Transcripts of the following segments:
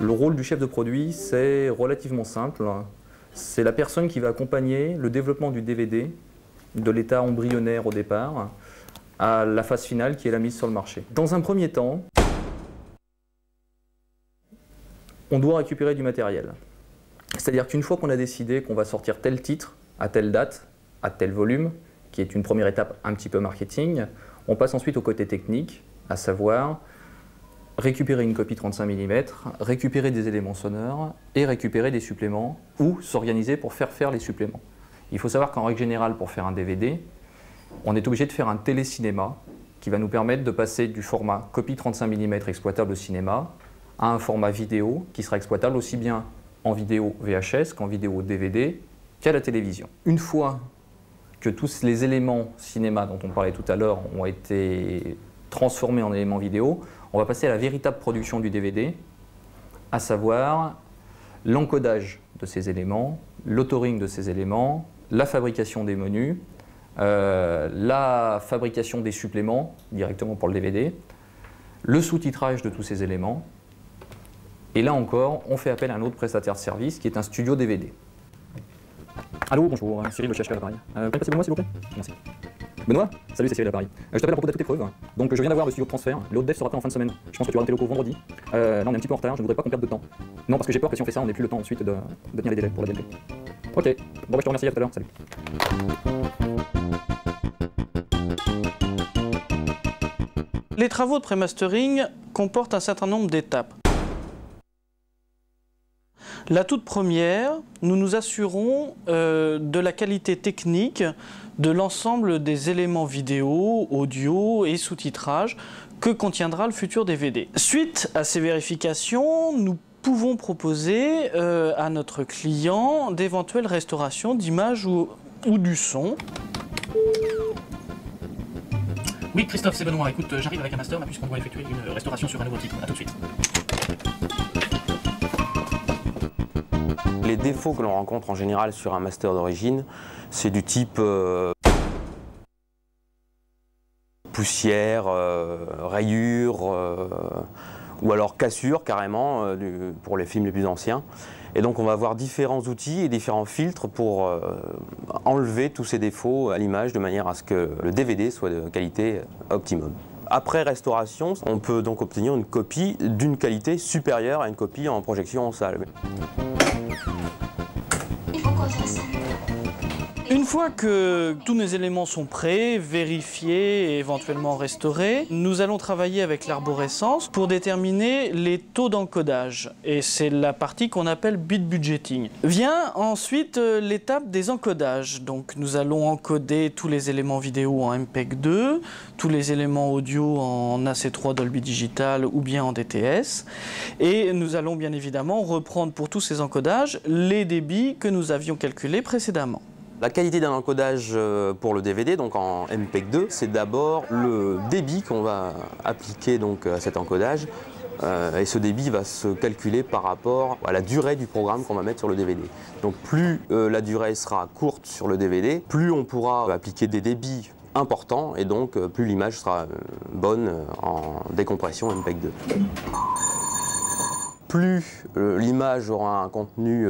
Le rôle du chef de produit, c'est relativement simple. C'est la personne qui va accompagner le développement du DVD, de l'état embryonnaire au départ, à la phase finale qui est la mise sur le marché. Dans un premier temps, on doit récupérer du matériel. C'est-à-dire qu'une fois qu'on a décidé qu'on va sortir tel titre, à telle date, à tel volume, qui est une première étape un petit peu marketing, on passe ensuite au côté technique, à savoir récupérer une copie 35 mm, récupérer des éléments sonores et récupérer des suppléments ou s'organiser pour faire les suppléments. Il faut savoir qu'en règle générale, pour faire un DVD, on est obligé de faire un télécinéma qui va nous permettre de passer du format copie 35 mm exploitable au cinéma à un format vidéo qui sera exploitable aussi bien en vidéo VHS qu'en vidéo DVD qu'à la télévision. Une fois que tous les éléments cinéma dont on parlait tout à l'heure ont été transformés en éléments vidéo, on va passer à la véritable production du DVD, à savoir l'encodage de ces éléments, l'authoring de ces éléments, la fabrication des menus, la fabrication des suppléments directement pour le DVD, le sous-titrage de tous ces éléments. Et là encore, on fait appel à un autre prestataire de service qui est un studio DVD. Allô, bonjour, Cyril, le CHK à l'appareil. Vous pouvez passer pour moi, s'il vous plaît? Merci. Benoît, salut, c'est Cyril à l'appareil. Je t'appelle à propos de toute épreuve. Donc je viens d'avoir le studio de transfert. Le hot dev sera prêt en fin de semaine. Je pense que tu auras tes locaux vendredi. Là, on est un petit peu en retard, je ne voudrais pas qu'on perde de temps. Non, parce que j'ai peur que si on fait ça, on n'ait plus le temps ensuite de tenir les délais pour la DLP. Ok, bon, je te remercie, à tout à l'heure, salut. Les travaux de prémastering comportent un certain nombre d'étapes. La toute première, nous nous assurons de la qualité technique de l'ensemble des éléments vidéo, audio et sous-titrage que contiendra le futur DVD. Suite à ces vérifications, nous pouvons proposer à notre client d'éventuelles restaurations d'images ou du son. Oui, Christophe, c'est Benoît. Écoute, j'arrive avec un master, puisqu'on doit effectuer une restauration sur un nouveau titre. A tout de suite. Les défauts que l'on rencontre en général sur un master d'origine, c'est du type poussière, rayures, ou alors cassure carrément pour les films les plus anciens. Et donc on va avoir différents outils et différents filtres pour enlever tous ces défauts à l'image de manière à ce que le DVD soit de qualité optimum. Après restauration, on peut donc obtenir une copie d'une qualité supérieure à une copie en projection en salle. Une fois que tous nos éléments sont prêts, vérifiés et éventuellement restaurés, nous allons travailler avec l'arborescence pour déterminer les taux d'encodage. Et c'est la partie qu'on appelle bit budgeting. Vient ensuite l'étape des encodages. Donc nous allons encoder tous les éléments vidéo en MPEG-2, tous les éléments audio en AC3 Dolby Digital ou bien en DTS. Et nous allons bien évidemment reprendre pour tous ces encodages les débits que nous avions calculés précédemment. La qualité d'un encodage pour le DVD, donc en MPEG-2, c'est d'abord le débit qu'on va appliquer donc à cet encodage. Et ce débit va se calculer par rapport à la durée du programme qu'on va mettre sur le DVD. Donc plus la durée sera courte sur le DVD, plus on pourra appliquer des débits importants et donc plus l'image sera bonne en décompression MPEG-2. Plus l'image aura un contenu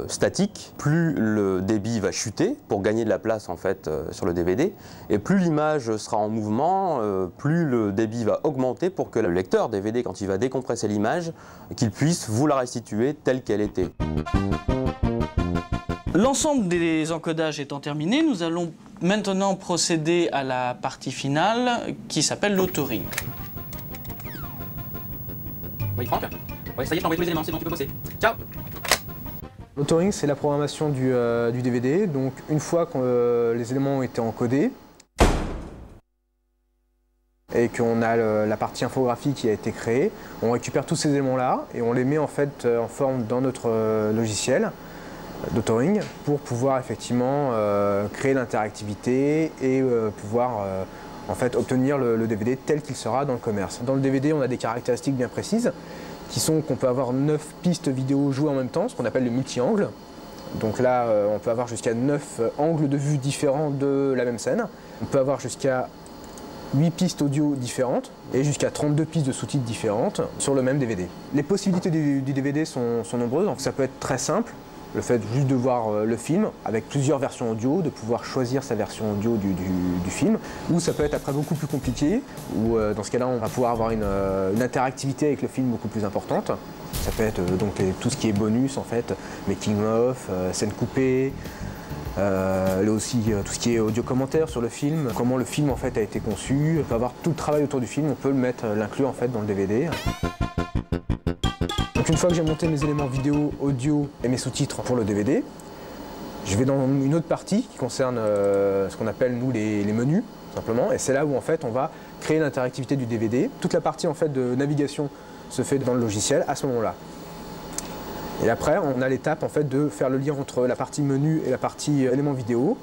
statique, plus le débit va chuter pour gagner de la place en fait sur le DVD, et plus l'image sera en mouvement, plus le débit va augmenter pour que le lecteur DVD, quand il va décompresser l'image, qu'il puisse vous la restituer telle qu'elle était. L'ensemble des encodages étant terminé, nous allons maintenant procéder à la partie finale qui s'appelle l'authoring. Oui, Franck? Oui, ça y est, je t'ai envoyé tous les éléments, c'est bon, tu peux bosser. Ciao! L'authoring, c'est la programmation du DVD. Donc, une fois que les éléments ont été encodés et qu'on a la partie infographie qui a été créée, on récupère tous ces éléments-là et on les met en fait en forme dans notre logiciel d'autoring pour pouvoir effectivement créer l'interactivité et pouvoir en fait obtenir le DVD tel qu'il sera dans le commerce. Dans le DVD, on a des caractéristiques bien précises qui sont qu'on peut avoir 9 pistes vidéo jouées en même temps, ce qu'on appelle le multi-angle. Donc là, on peut avoir jusqu'à 9 angles de vue différents de la même scène. On peut avoir jusqu'à 8 pistes audio différentes et jusqu'à 32 pistes de sous-titres différentes sur le même DVD. Les possibilités du DVD sont nombreuses, donc ça peut être très simple, le fait juste de voir le film avec plusieurs versions audio, de pouvoir choisir sa version audio du film, ou ça peut être après beaucoup plus compliqué, où dans ce cas-là on va pouvoir avoir une interactivité avec le film beaucoup plus importante. Ça peut être donc tout ce qui est bonus en fait, making of, scènes coupées, aussi tout ce qui est audio commentaire sur le film, comment le film en fait a été conçu. On peut avoir tout le travail autour du film, on peut l'inclure en fait dans le DVD. Donc une fois que j'ai monté mes éléments vidéo, audio et mes sous-titres pour le DVD, je vais dans une autre partie qui concerne ce qu'on appelle nous les menus simplement, et c'est là où en fait on va créer l'interactivité du DVD. Toute la partie en fait de navigation se fait dans le logiciel à ce moment-là. Et après, on a l'étape en fait de faire le lien entre la partie menu et la partie éléments vidéo,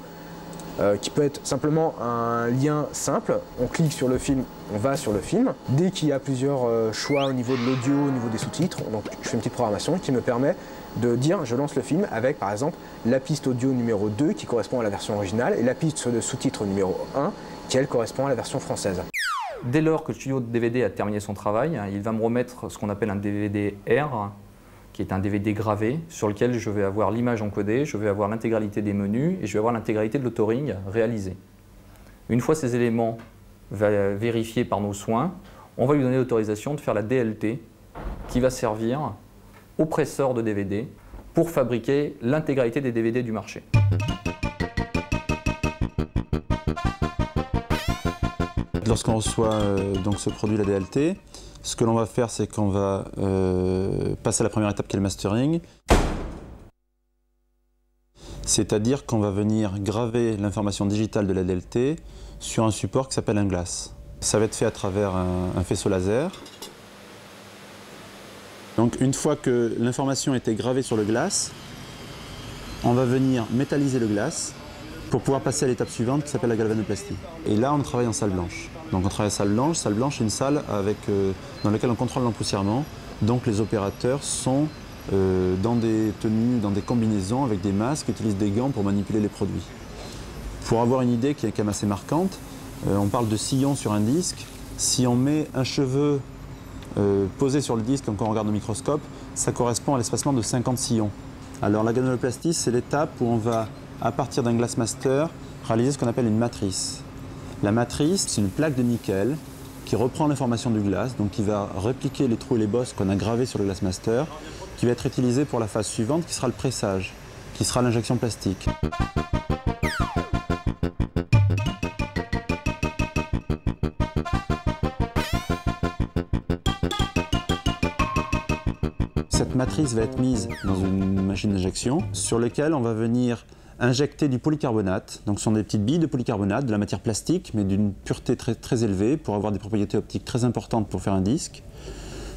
qui peut être simplement un lien simple. On clique sur le film, on va sur le film. Dès qu'il y a plusieurs choix au niveau de l'audio, au niveau des sous-titres, donc je fais une petite programmation qui me permet de dire je lance le film avec par exemple la piste audio numéro 2 qui correspond à la version originale et la piste de sous-titre numéro 1 qui elle correspond à la version française. Dès lors que le studio de DVD a terminé son travail, il va me remettre ce qu'on appelle un DVD R, qui est un DVD gravé, sur lequel je vais avoir l'image encodée, je vais avoir l'intégralité des menus et je vais avoir l'intégralité de l'authoring réalisé. Une fois ces éléments vérifiés par nos soins, on va lui donner l'autorisation de faire la DLT qui va servir au presseur de DVD pour fabriquer l'intégralité des DVD du marché. Lorsqu'on reçoit donc ce produit, la DLT, ce que l'on va faire, c'est qu'on va passer à la première étape qui est le mastering. C'est-à-dire qu'on va venir graver l'information digitale de la DLT sur un support qui s'appelle un glass. Ça va être fait à travers un faisceau laser. Donc une fois que l'information a été gravée sur le glass, on va venir métalliser le glass pour pouvoir passer à l'étape suivante qui s'appelle la galvanoplastie. Et là, on travaille en salle blanche. Donc on travaille en salle blanche. Salle blanche, c'est une salle dans laquelle on contrôle l'empoussièrement. Donc les opérateurs sont dans des tenues, dans des combinaisons avec des masques, utilisent des gants pour manipuler les produits. Pour avoir une idée qui est quand même assez marquante, on parle de sillon sur un disque. Si on met un cheveu posé sur le disque, quand on regarde au microscope, ça correspond à l'espacement de 50 sillons. Alors la galvanoplastie, c'est l'étape où on va, à partir d'un glassmaster, réaliser ce qu'on appelle une matrice. La matrice, c'est une plaque de nickel qui reprend l'information du glace, donc qui va répliquer les trous et les bosses qu'on a gravés sur le glassmaster, qui va être utilisée pour la phase suivante, qui sera le pressage, qui sera l'injection plastique. Cette matrice va être mise dans une machine d'injection sur laquelle on va venir injecter du polycarbonate. Donc ce sont des petites billes de polycarbonate, de la matière plastique, mais d'une pureté très élevée pour avoir des propriétés optiques très importantes pour faire un disque.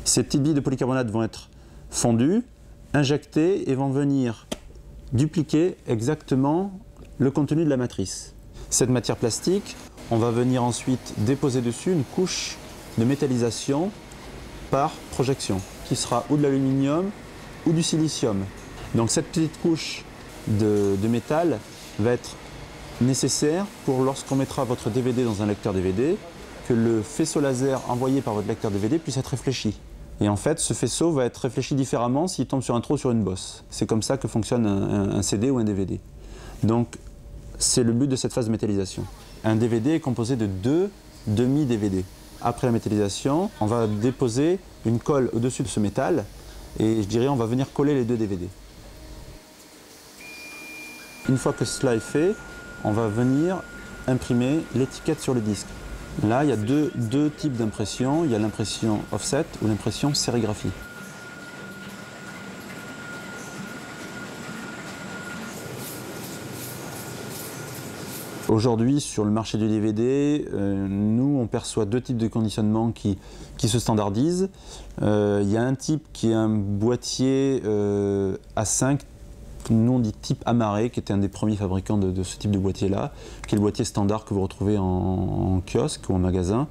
Ces petites billes de polycarbonate vont être fondues, injectées et vont venir dupliquer exactement le contenu de la matrice. Cette matière plastique, on va venir ensuite déposer dessus une couche de métallisation par projection, qui sera ou de l'aluminium ou du silicium. Donc cette petite couche de métal va être nécessaire pour lorsqu'on mettra votre DVD dans un lecteur DVD, que le faisceau laser envoyé par votre lecteur DVD puisse être réfléchi. Et en fait, ce faisceau va être réfléchi différemment s'il tombe sur un trou ou sur une bosse. C'est comme ça que fonctionne un CD ou un DVD. Donc c'est le but de cette phase de métallisation. Un DVD est composé de 2 demi-DVD. Après la métallisation, on va déposer une colle au-dessus de ce métal et je dirais on va venir coller les 2 DVD. Une fois que cela est fait, on va venir imprimer l'étiquette sur le disque. Là, il y a deux types d'impression. Il y a l'impression offset ou l'impression sérigraphie. Aujourd'hui, sur le marché du DVD, nous, on perçoit 2 types de conditionnement qui se standardisent. Il y a un type qui est un boîtier A5, nous on dit type Amaré, qui était un des premiers fabricants de ce type de boîtier-là, qui est le boîtier standard que vous retrouvez en kiosque ou en magasin.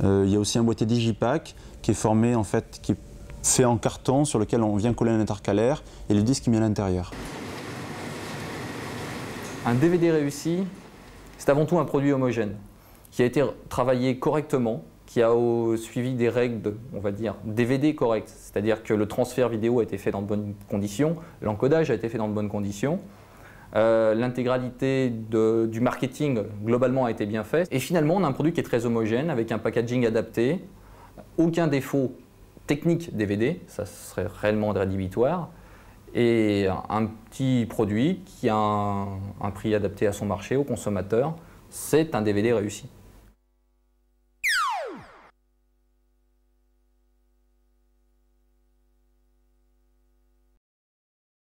Il y a aussi un boîtier Digipack qui est formé, en fait, qui est fait en carton, sur lequel on vient coller un intercalaire et le disque est mis à l'intérieur. Un DVD réussi, c'est avant tout un produit homogène, qui a été travaillé correctement, qui a suivi des règles, on va dire, DVD correctes. C'est-à-dire que le transfert vidéo a été fait dans de bonnes conditions, l'encodage a été fait dans de bonnes conditions, l'intégralité du marketing globalement a été bien faite. Et finalement, on a un produit qui est très homogène, avec un packaging adapté, aucun défaut technique DVD, ça serait réellement rédhibitoire, et un petit produit qui a un prix adapté à son marché, au consommateur. C'est un DVD réussi.